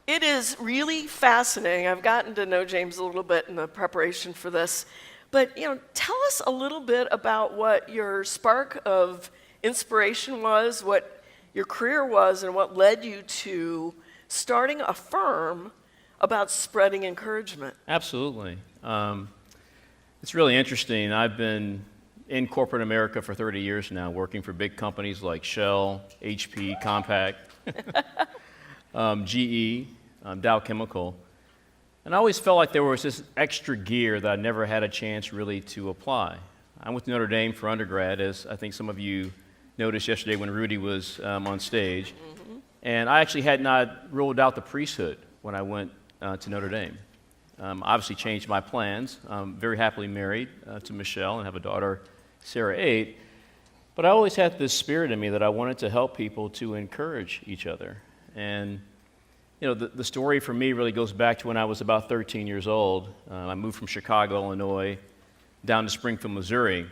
It is really fascinating. I've gotten to know James a little bit in the preparation for this. But, tell us a little bit about what your spark of inspiration was, what your career was, and what led you to starting a firm about spreading encouragement. Absolutely. It's really interesting. I've been in corporate America for 30 years now, working for big companies like Shell, HP, Compaq, GE, Dow Chemical. And I always felt like there was this extra gear that I never had a chance really to apply. I went to Notre Dame for undergrad, as I think some of you noticed yesterday when Rudy was on stage. Mm-hmm. And I actually had not ruled out the priesthood when I went to Notre Dame. Obviously changed my plans. I'm very happily married to Michelle and have a daughter, Sarah, 8. But I always had this spirit in me that I wanted to help people to encourage each other. And the story for me really goes back to when I was about 13 years old. I moved from Chicago, Illinois, down to Springfield, Missouri.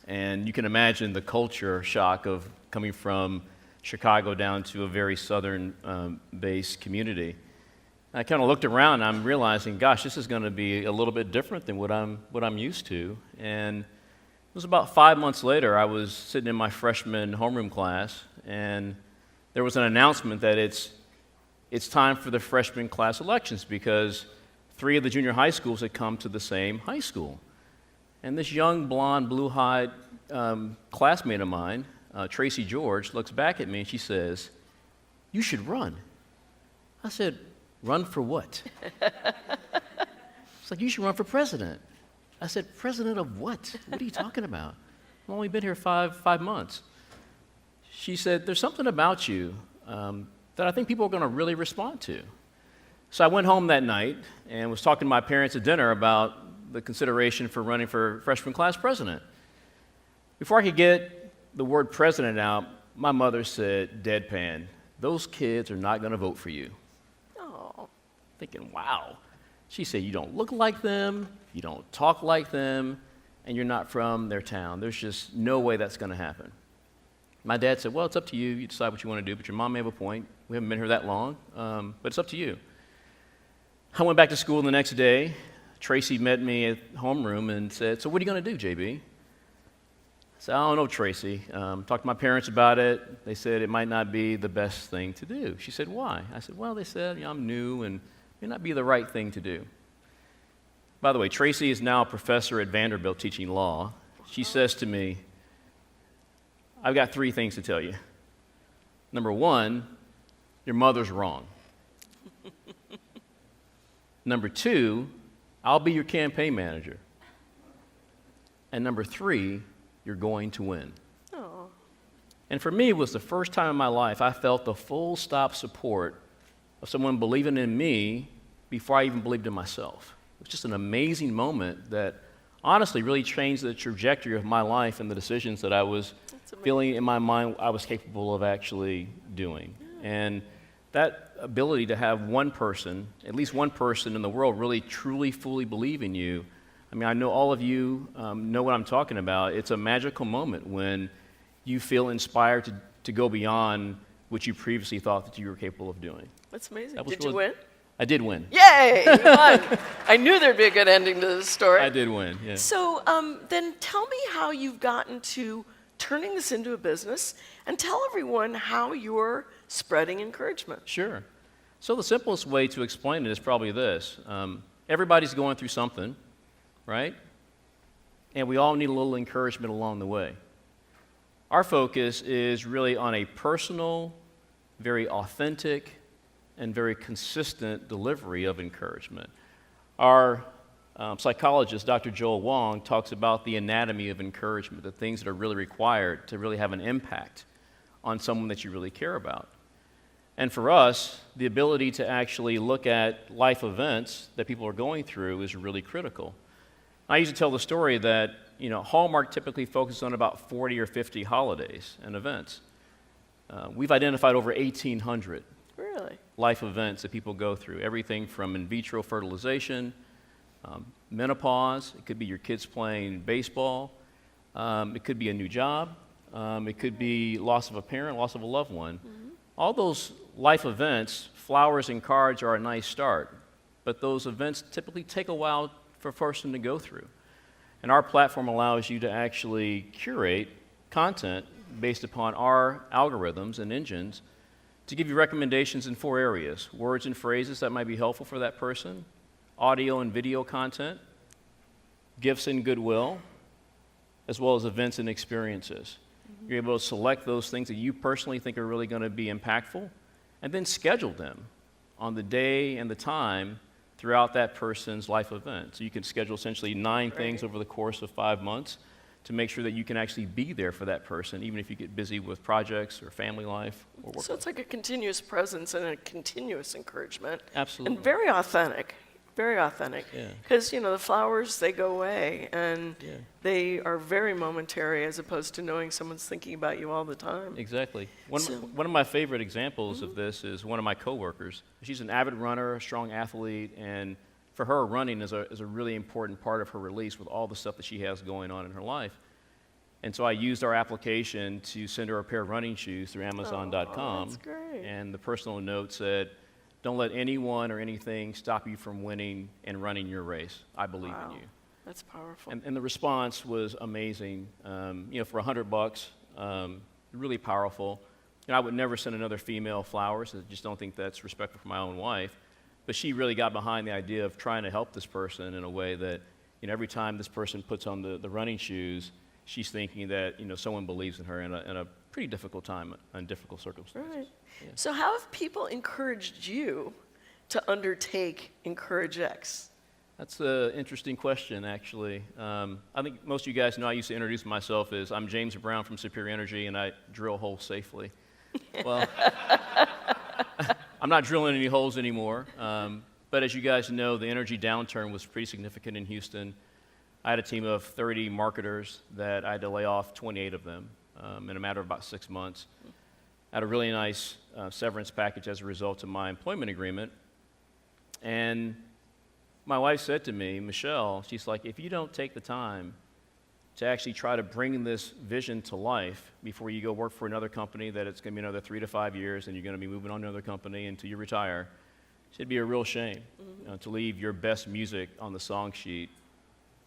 And you can imagine the culture shock of coming from Chicago down to a very southern-based community. I kind of looked around and I'm realizing, gosh, this is going to be a little bit different than what I'm used to. And it was about 5 months later, I was sitting in my freshman homeroom class, and there was an announcement that it's time for the freshman class elections because 3 of the junior high schools had come to the same high school. And this young, blonde, blue-eyed classmate of mine, Tracy George, looks back at me and she says, "You should run." I said, "Run for what?" It's like, "You should run for president." I said, "President of what? What are you talking about? I've only been here five months." She said, "There's something about you that I think people are going to really respond to." So I went home that night and was talking to my parents at dinner about the consideration for running for freshman class president. Before I could get the word president out, my mother said, deadpan, "Those kids are not going to vote for you." Oh. Thinking, wow. She said, "You don't look like them, you don't talk like them, and you're not from their town. There's just no way that's going to happen." My dad said, "Well, it's up to you. You decide what you want to do, but your mom may have a point. We haven't been here that long, but it's up to you." I went back to school the next day. Tracy met me at homeroom and said, "So what are you going to do, JB?" I said, "I don't know, Tracy. Talked to my parents about it. They said it might not be the best thing to do." She said, "Why?" I said, "Well, they said I'm new and it may not be the right thing to do." By the way, Tracy is now a professor at Vanderbilt teaching law. She says to me, "I've got 3 things to tell you. Number 1, your mother's wrong. Number 2, I'll be your campaign manager. And number 3, you're going to win." Oh. And for me, it was the first time in my life I felt the full stop support of someone believing in me before I even believed in myself. It was just an amazing moment that honestly really changed the trajectory of my life and the decisions that I was feeling in my mind I was capable of actually doing. Yeah. And that ability to have one person, at least one person in the world, really truly fully believe in you. I mean, I know all of you know what I'm talking about. It's a magical moment when you feel inspired to go beyond what you previously thought that you were capable of doing. That's amazing. Did you win? I did win. Yay! You won. I knew there'd be a good ending to this story. I did win, yeah. So then tell me how you've gotten to turning this into a business, and tell everyone how you're spreading encouragement. Sure. So the simplest way to explain it is probably this. Everybody's going through something, right? And we all need a little encouragement along the way. Our focus is really on a personal, very authentic, and very consistent delivery of encouragement. Our psychologist, Dr. Joel Wong, talks about the anatomy of encouragement, the things that are really required to really have an impact on someone that you really care about. And for us, the ability to actually look at life events that people are going through is really critical. I used to tell the story that, Hallmark typically focuses on about 40 or 50 holidays and events. We've identified over 1,800 really life events that people go through, everything from in vitro fertilization, menopause, it could be your kids playing baseball, it could be a new job, it could be loss of a parent, loss of a loved one. Mm-hmm. All those life events, flowers and cards are a nice start, but those events typically take a while for a person to go through. And our platform allows you to actually curate content based upon our algorithms and engines to give you recommendations in 4 areas: words and phrases that might be helpful for that person, audio and video content, gifts and goodwill, as well as events and experiences. You're able to select those things that you personally think are really going to be impactful, and then schedule them on the day and the time throughout that person's life event. So you can schedule essentially 9 things over the course of 5 months to make sure that you can actually be there for that person, even if you get busy with projects or family life or work. So it's like a continuous presence and a continuous encouragement. Absolutely. And very authentic. Very authentic. Yeah. Because, you know, the flowers, they go away, and Yeah. they are very momentary as opposed to knowing someone's thinking about you all the time. Exactly. So- One of my favorite examples of this is one of my coworkers. She's an avid runner, a strong athlete, and for her, running is a really important part of her release with all the stuff that she has going on in her life. And so I used our application to send her a pair of running shoes through Amazon.com. Oh, that's great. And the personal note said, "Don't let anyone or anything stop you from winning and running your race. I believe Wow. in you." That's powerful. And the response was amazing. You know, for $100, really powerful. You know, I would never send another female flowers. I just don't think that's respectful for my own wife. But she really got behind the idea of trying to help this person in a way that, you know, every time this person puts on the running shoes, she's thinking that, you know, someone believes in her in a pretty difficult time and difficult circumstances. Right. Yeah. So how have people encouraged you to undertake EncourageX? That's an interesting question, actually. I think most of you guys know I used to introduce myself as I'm James Brown from Superior Energy, and I drill holes safely. Well, I'm not drilling any holes anymore. But as you guys know, the energy downturn was pretty significant in Houston. I had a team of 30 marketers that I had to lay off 28 of them in a matter of about 6 months. I had a really nice severance package as a result of my employment agreement. And my wife said to me, Michelle, she's like, if you don't take the time to actually try to bring this vision to life before you go work for another company that it's going to be another 3 to 5 years and you're going to be moving on to another company until you retire, it'd be a real shame to leave your best music on the song sheet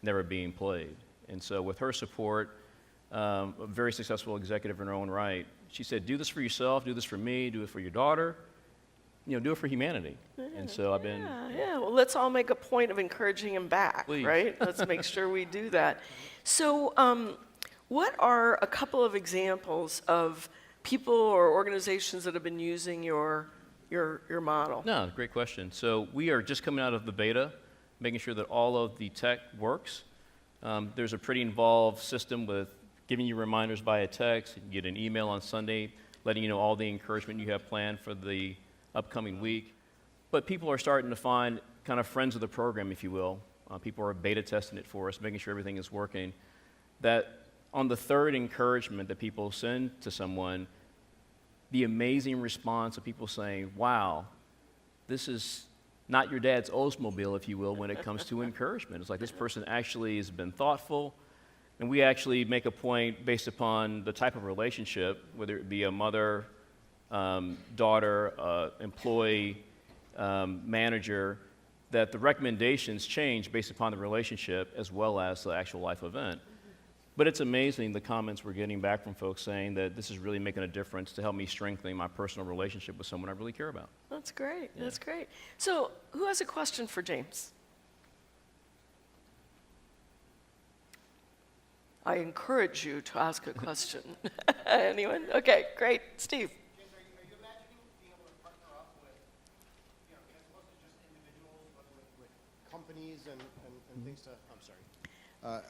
never being played. And so with her support, a very successful executive in her own right, she said, do this for yourself, do this for me, do it for your daughter, you know, do it for humanity. And so I've been... Yeah. Well, let's all make a point of encouraging him back, Please. right? Let's make sure we do that. So what are a couple of examples of people or organizations that have been using your model? No, great question. So we are just coming out of the beta, making sure that all of the tech works. There's a pretty involved system with giving you reminders via text. You can get an email on Sunday letting you know all the encouragement you have planned for the upcoming week. But people are starting to find kind of friends of the program, if you will. People are beta testing it for us, making sure everything is working. That on the third encouragement that people send to someone, the amazing response of people saying, wow, this is not your dad's Oldsmobile, if you will, when it comes to encouragement. It's like this person actually has been thoughtful, and we actually make a point based upon the type of relationship, whether it be a mother, daughter, employee, manager, that the recommendations change based upon the relationship as well as the actual life event. But it's amazing the comments we're getting back from folks saying that this is really making a difference to help me strengthen my personal relationship with someone I really care about. That's great. Yeah. That's great. So who has a question for James? I encourage you to ask a question. Anyone? Okay, great. Steve. James, are you imagining being able to partner up with, you know, as opposed to just individuals, but with companies and things to, I'm sorry.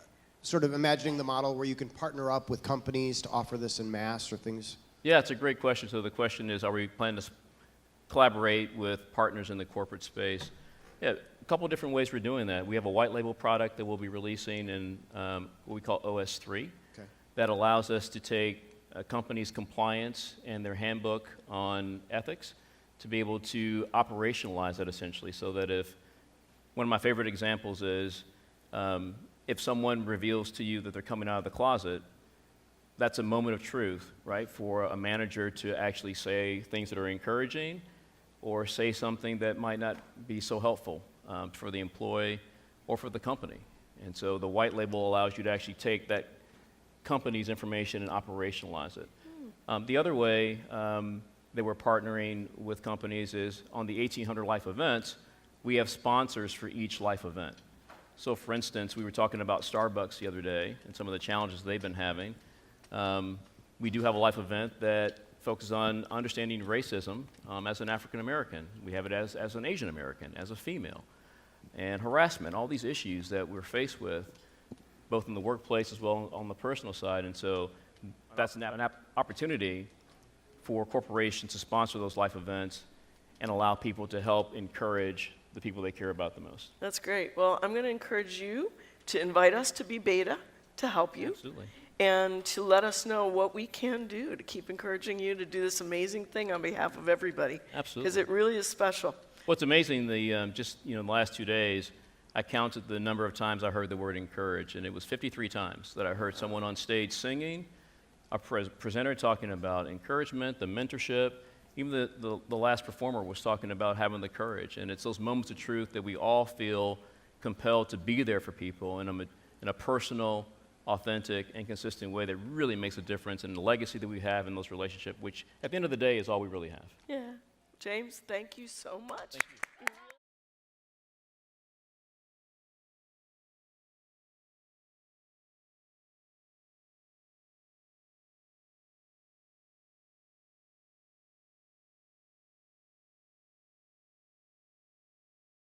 Sort of imagining the model where you can partner up with companies to offer this in mass or things? Yeah, it's a great question. So the question is, are we planning to collaborate with partners in the corporate space? Yeah, a couple of different ways we're doing that. We have a white label product that we'll be releasing in what we call OS3. Okay. That allows us to take a company's compliance and their handbook on ethics to be able to operationalize that essentially, so that if, one of my favorite examples is, if someone reveals to you that they're coming out of the closet, that's a moment of truth, right, for a manager to actually say things that are encouraging or say something that might not be so helpful for the employee or for the company. And so the white label allows you to actually take that company's information and operationalize it. The other way that we're partnering with companies is on the 1800 life events, we have sponsors for each life event. So for instance, we were talking about Starbucks the other day and some of the challenges they've been having. We do have a life event that focuses on understanding racism as an African American. We have it as an Asian American, as a female, and harassment, all these issues that we're faced with, both in the workplace as well on the personal side. And so that's an opportunity for corporations to sponsor those life events and allow people to help encourage the people they care about the most. That's great. Well, I'm going to encourage you to invite us to be beta to help you. Absolutely. And to let us know what we can do to keep encouraging you to do this amazing thing on behalf of everybody. Absolutely. Because it really is special. What's amazing, just the last 2 days, I counted the number of times I heard the word encourage, and it was 53 times that I heard someone on stage singing, a presenter talking about encouragement, the mentorship. Even the last performer was talking about having the courage. And it's those moments of truth that we all feel compelled to be there for people in a personal, authentic, and consistent way that really makes a difference in the legacy that we have in those relationships, which at the end of the day is all we really have. Yeah. James, thank you so much. Thank you.